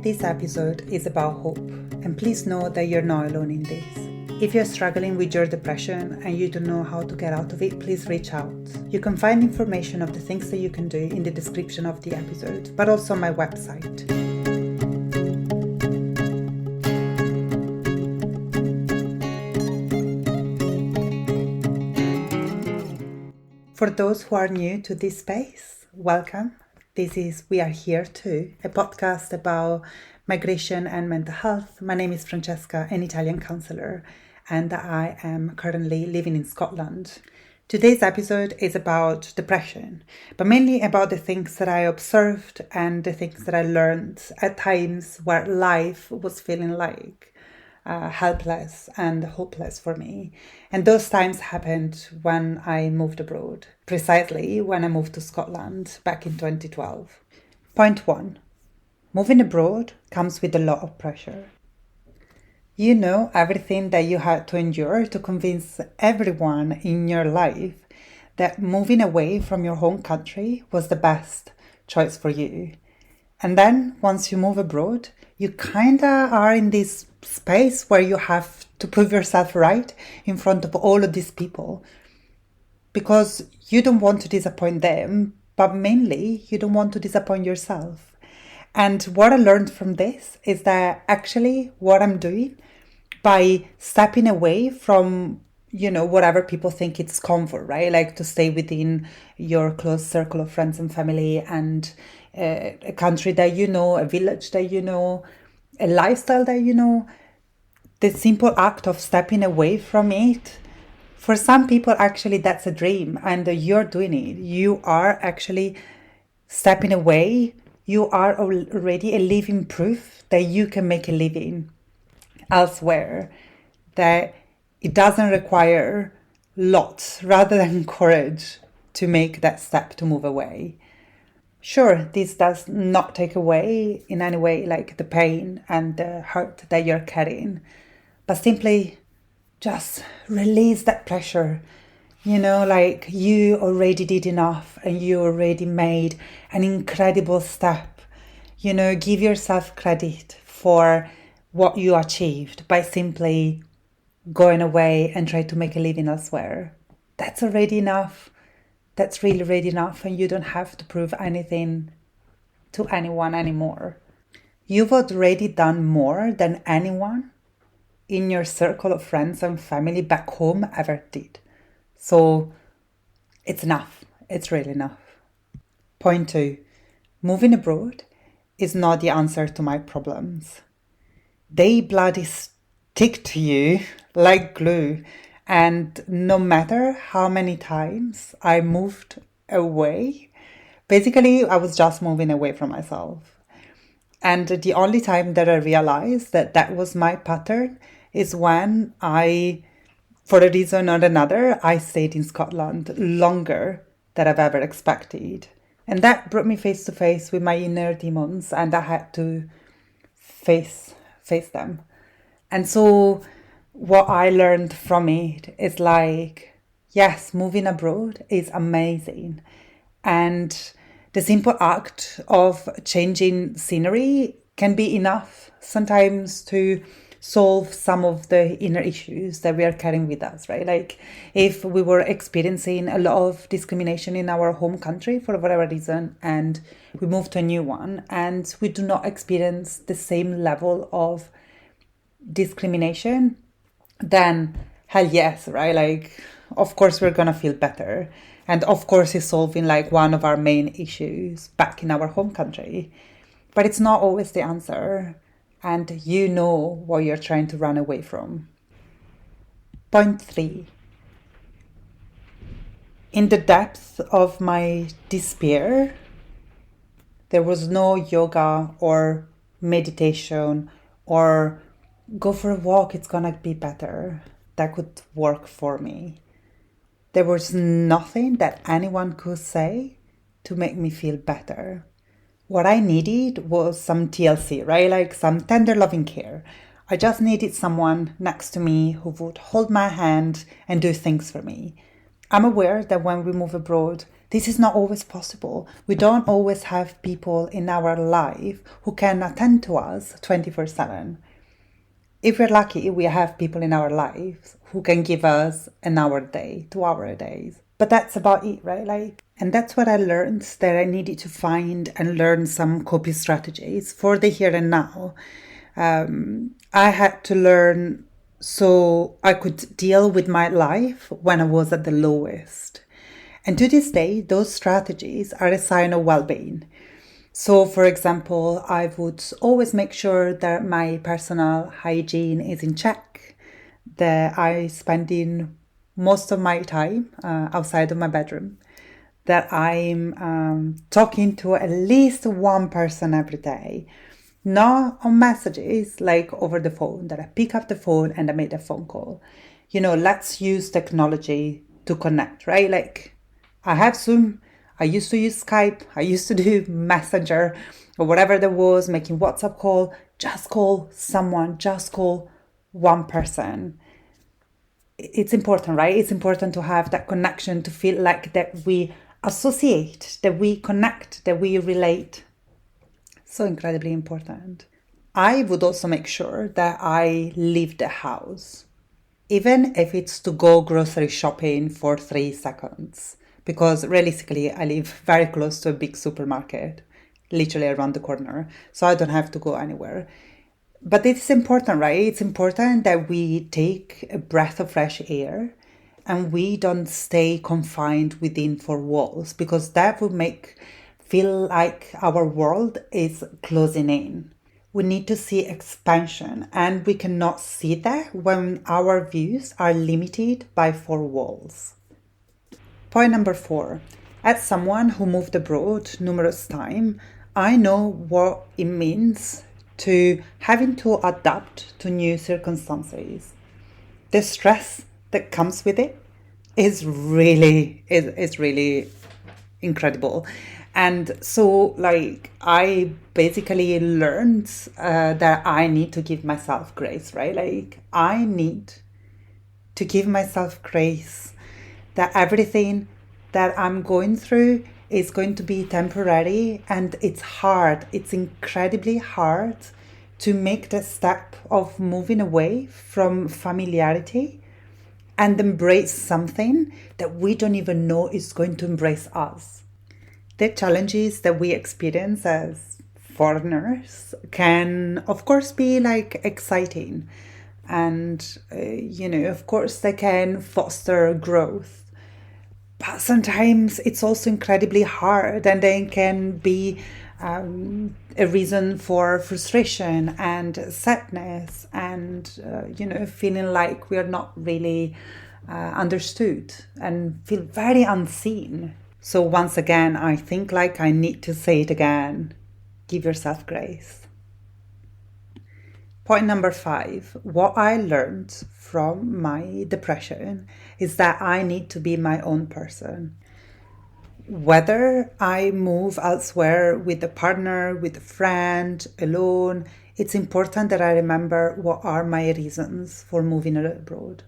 This episode is about hope, and please know that you're not alone in this. If you're struggling with your depression and you don't know how to get out of it, please reach out. You can find information of the things that you can do in the description of the episode, but also on my website. For those who are new to this space, welcome. This is We Are Here Too, a podcast about migration and mental health. My name is Francesca, an Italian counsellor, and I am currently living in Scotland. Today's episode is about depression, but mainly about the things that I observed and the things that I learned at times where life was feeling like helpless and hopeless for me. And those times happened when I moved abroad, precisely when I moved to Scotland back in 2012. Point 1. Moving abroad comes with a lot of pressure. You know everything that you had to endure to convince everyone in your life that moving away from your home country was the best choice for you. And then once you move abroad, you kinda are in this space where you have to prove yourself right in front of all of these people. Because you don't want to disappoint them, but mainly you don't want to disappoint yourself. And what I learned from this is that actually what I'm doing by stepping away from, whatever people think it's comfort, right? Like to stay within your close circle of friends and family and a country that you know, a village that you know, a lifestyle that you know. The simple act of stepping away from it, for some people actually that's a dream and you're doing it. You are actually stepping away. You are already a living proof that you can make a living elsewhere, that it doesn't require lots rather than courage to make that step to move away. Sure, this does not take away in any way like the pain and the hurt that you're carrying, but simply just release that pressure. Like you already did enough and you already made an incredible step. Give yourself credit for what you achieved by simply going away and try to make a living elsewhere. That's already enough. That's really already enough, and you don't have to prove anything to anyone anymore. You've already done more than anyone in your circle of friends and family back home ever did. So it's enough. It's really enough. Point 2. Moving abroad is not the answer to my problems. They bloody stick to you like glue. And no matter how many times I moved away, basically I was just moving away from myself. And the only time that I realized that that was my pattern is when for a reason or another, I stayed in Scotland longer than I've ever expected. And that brought me face to face with my inner demons, and I had to face them. And so what I learned from it is like, yes, moving abroad is amazing. And the simple act of changing scenery can be enough sometimes to solve some of the inner issues that we are carrying with us, right? Like if we were experiencing a lot of discrimination in our home country for whatever reason, and we move to a new one and we do not experience the same level of discrimination, then hell yes, right? Like, of course we're gonna feel better. And of course it's solving like one of our main issues back in our home country. But it's not always the answer. And you know what you're trying to run away from. Point 3. In the depths of my despair, there was no yoga or meditation or go for a walk, it's gonna be better, that could work for me. There was nothing that anyone could say to make me feel better. What I needed was some TLC, right? Like some tender loving care. I just needed someone next to me who would hold my hand and do things for me. I'm aware that when we move abroad, This is not always possible. We don't always have people in our life who can attend to us 24/7. If we're lucky, we have people in our lives who can give us an hour a day, 2 hours a day. But that's about it, right? And that's what I learned, that I needed to find and learn some coping strategies for the here and now. I had to learn so I could deal with my life when I was at the lowest. And to this day, those strategies are a sign of well-being. So, for example, I would always make sure that my personal hygiene is in check, that I spend in most of my time outside of my bedroom, that I'm talking to at least one person every day, not on messages like over the phone, that I pick up the phone and I make a phone call. Let's use technology to connect, right? I have Zoom. I used to use Skype. I used to do Messenger or whatever there was, making WhatsApp call. Just call someone. Just call one person. It's important, right? It's important to have that connection, to feel like that we associate, that we connect, that we relate. So incredibly important. I would also make sure that I leave the house, even if it's to go grocery shopping for 3 seconds. Because realistically, I live very close to a big supermarket, literally around the corner, so I don't have to go anywhere. But it's important, right? It's important that we take a breath of fresh air and we don't stay confined within 4 walls, because that would feel like our world is closing in. We need to see expansion, and we cannot see that when our views are limited by 4 walls. Point number 4. As someone who moved abroad numerous times, I know what it means to having to adapt to new circumstances. The stress that comes with it is really incredible. And so I basically learned that I need to give myself grace, right? I need to give myself grace, that everything that I'm going through is going to be temporary, and it's hard. It's incredibly hard to make the step of moving away from familiarity and embrace something that we don't even know is going to embrace us. The challenges that we experience as foreigners can, of course, be exciting. And, of course, they can foster growth. But sometimes it's also incredibly hard, and they can be a reason for frustration and sadness and, feeling like we are not really understood and feel very unseen. So once again, I think I need to say it again. Give yourself grace. Point number 5, what I learned from my depression is that I need to be my own person. Whether I move elsewhere with a partner, with a friend, alone, it's important that I remember what are my reasons for moving abroad.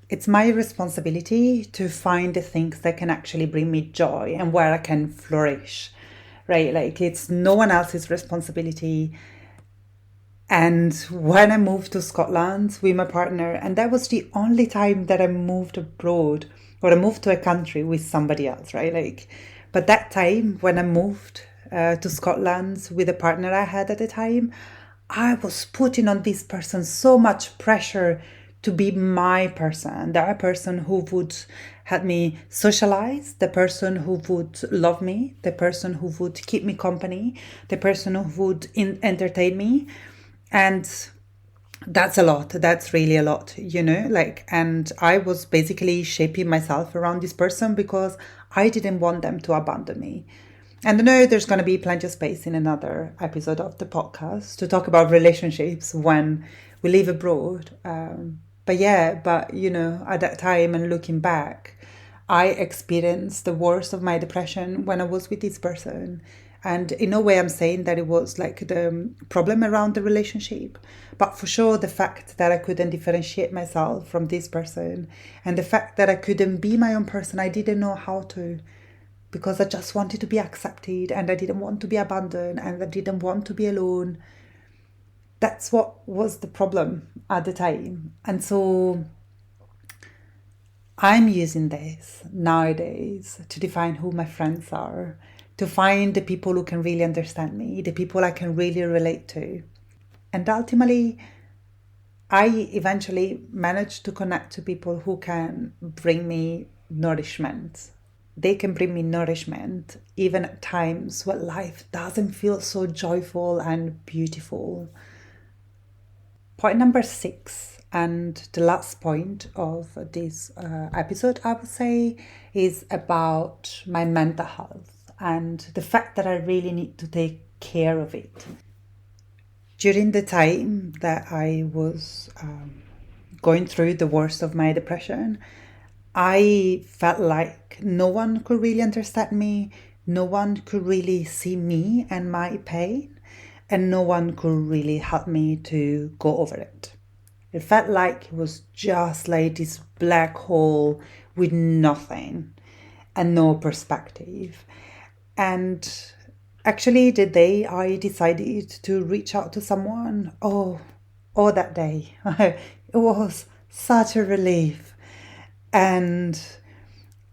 It's my responsibility to find the things that can actually bring me joy and where I can flourish, right? It's no one else's responsibility. And when I moved to Scotland with my partner, and that was the only time that I moved abroad, or I moved to a country with somebody else, right? But that time when I moved to Scotland with a partner I had at the time, I was putting on this person so much pressure to be my person, the person who would help me socialize, the person who would love me, the person who would keep me company, the person who would entertain me. And that's a lot. That's really a lot, and I was basically shaping myself around this person because I didn't want them to abandon me. And I know there's going to be plenty of space in another episode of the podcast to talk about relationships when we live abroad. But at that time and looking back, I experienced the worst of my depression when I was with this person. And in no way I'm saying that it was like the problem around the relationship, but for sure the fact that I couldn't differentiate myself from this person, and the fact that I couldn't be my own person, I didn't know how to, because I just wanted to be accepted, and I didn't want to be abandoned, and I didn't want to be alone. That's what was the problem at the time. And so I'm using this nowadays to define who my friends are, to find the people who can really understand me, the people I can really relate to. And ultimately, I eventually managed to connect to people who can bring me nourishment. They can bring me nourishment even at times when life doesn't feel so joyful and beautiful. Point number 6, and the last point of this episode, I would say, is about my mental health and the fact that I really need to take care of it. During the time that I was going through the worst of my depression, I felt like no one could really understand me, no one could really see me and my pain, and no one could really help me to go over it. It felt like it was just like this black hole with nothing and no perspective. And actually, the day I decided to reach out to someone, that day, it was such a relief. And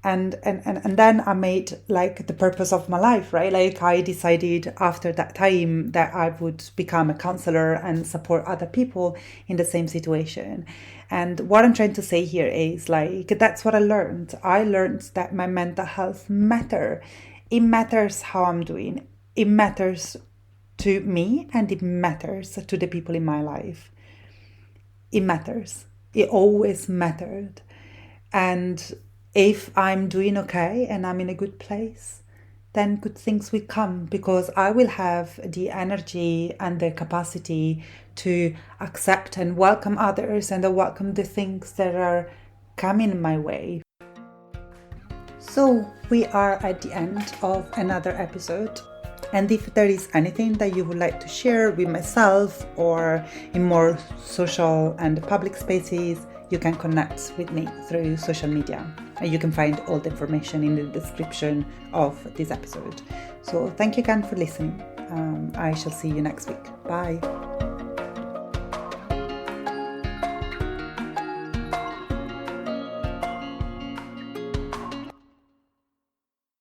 then I made like the purpose of my life, right? Like I decided after that time that I would become a counselor and support other people in the same situation. And what I'm trying to say here is like, that's what I learned. I learned that my mental health matters. It matters how I'm doing. It matters to me, and it matters to the people in my life. It matters. It always mattered. And if I'm doing okay and I'm in a good place, then good things will come, because I will have the energy and the capacity to accept and welcome others and welcome the things that are coming my way. So we are at the end of another episode. And if there is anything that you would like to share with myself or in more social and public spaces, you can connect with me through social media. And you can find all the information in the description of this episode. So thank you again for listening. I shall see you next week. Bye.